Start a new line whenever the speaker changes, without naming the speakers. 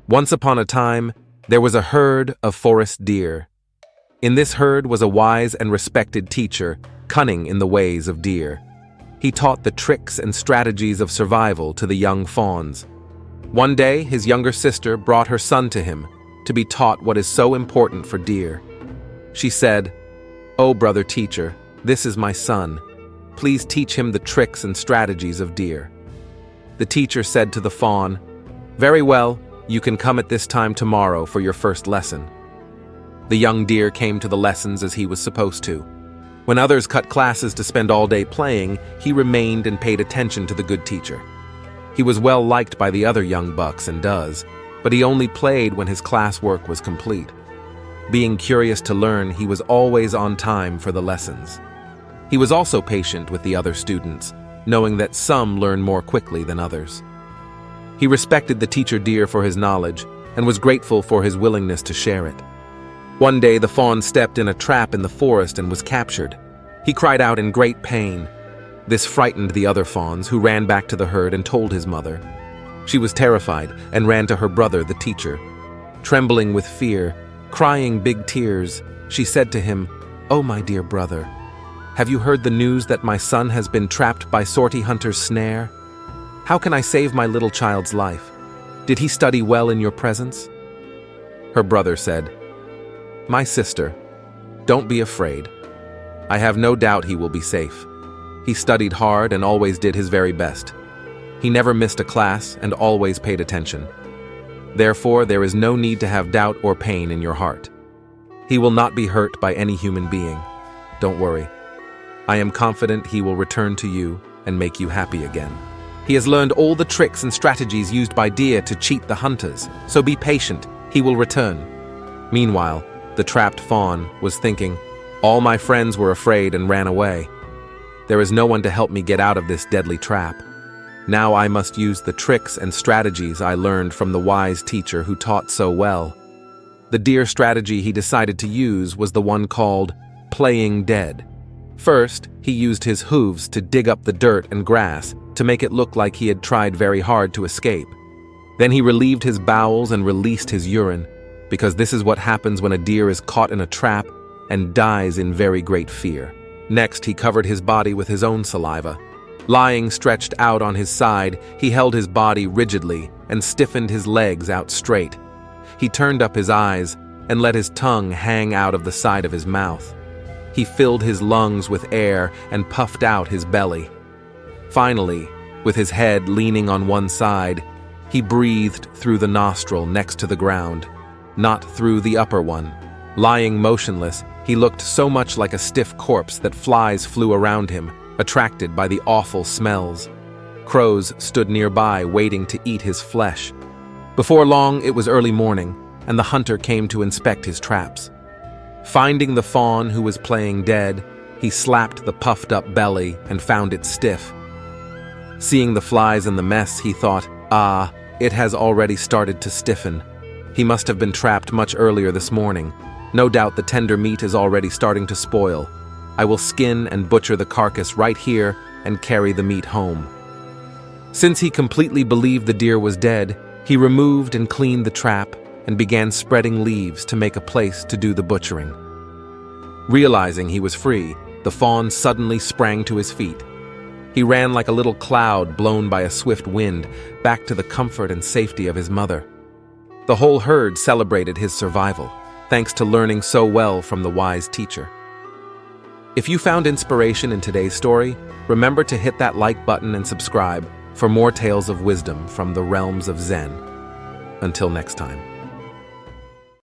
Once upon a time, there was a herd of forest deer. In this herd was a wise and respected teacher, cunning in the ways of deer. He taught the tricks and strategies of survival to the young fawns. One day, his younger sister brought her son to him to be taught what is so important for deer. She said, "Oh, brother teacher, this is my son. Please teach him the tricks and strategies of deer." The teacher said to the fawn, "Very well, you can come at this time tomorrow for your first lesson." The young deer came to the lessons as he was supposed to. When others cut classes to spend all day playing, he remained and paid attention to the good teacher. He was well liked by the other young bucks and does, but he only played when his classwork was complete. Being curious to learn, he was always on time for the lessons. He was also patient with the other students, knowing that some learn more quickly than others. He respected the teacher deer for his knowledge and was grateful for his willingness to share it. One day, the fawn stepped in a trap in the forest and was captured. He cried out in great pain. This frightened the other fawns, who ran back to the herd and told his mother. She was terrified and ran to her brother, the teacher. Trembling with fear, crying big tears, she said to him, "Oh, my dear brother, have you heard the news that my son has been trapped by sortie hunter's snare? How can I save my little child's life? Did he study well in your presence?" Her brother said, "My sister, don't be afraid. I have no doubt he will be safe. He studied hard and always did his very best. He never missed a class and always paid attention. Therefore, there is no need to have doubt or pain in your heart. He will not be hurt by any human being. Don't worry. I am confident he will return to you and make you happy again. He has learned all the tricks and strategies used by deer to cheat the hunters, so be patient, he will return." Meanwhile, the trapped fawn was thinking, "All my friends were afraid and ran away. There is no one to help me get out of this deadly trap. Now I must use the tricks and strategies I learned from the wise teacher who taught so well." The deer strategy he decided to use was the one called playing dead. First, he used his hooves to dig up the dirt and grass to make it look like he had tried very hard to escape. Then he relieved his bowels and released his urine, because this is what happens when a deer is caught in a trap and dies in very great fear. Next, he covered his body with his own saliva. Lying stretched out on his side, he held his body rigidly and stiffened his legs out straight. He turned up his eyes and let his tongue hang out of the side of his mouth. He filled his lungs with air and puffed out his belly. Finally, with his head leaning on one side, he breathed through the nostril next to the ground, not through the upper one. Lying motionless, he looked so much like a stiff corpse that flies flew around him, attracted by the awful smells. Crows stood nearby, waiting to eat his flesh. Before long, it was early morning, and the hunter came to inspect his traps. Finding the fawn who was playing dead, he slapped the puffed-up belly and found it stiff. Seeing the flies in the mess, he thought, "Ah, it has already started to stiffen. He must have been trapped much earlier this morning. No doubt the tender meat is already starting to spoil. I will skin and butcher the carcass right here and carry the meat home." Since he completely believed the deer was dead, he removed and cleaned the trap and began spreading leaves to make a place to do the butchering. Realizing he was free, the fawn suddenly sprang to his feet. He ran like a little cloud blown by a swift wind back to the comfort and safety of his mother. The whole herd celebrated his survival, thanks to learning so well from the wise teacher. If you found inspiration in today's story, remember to hit that like button and subscribe for more tales of wisdom from the realms of Zen. Until next time.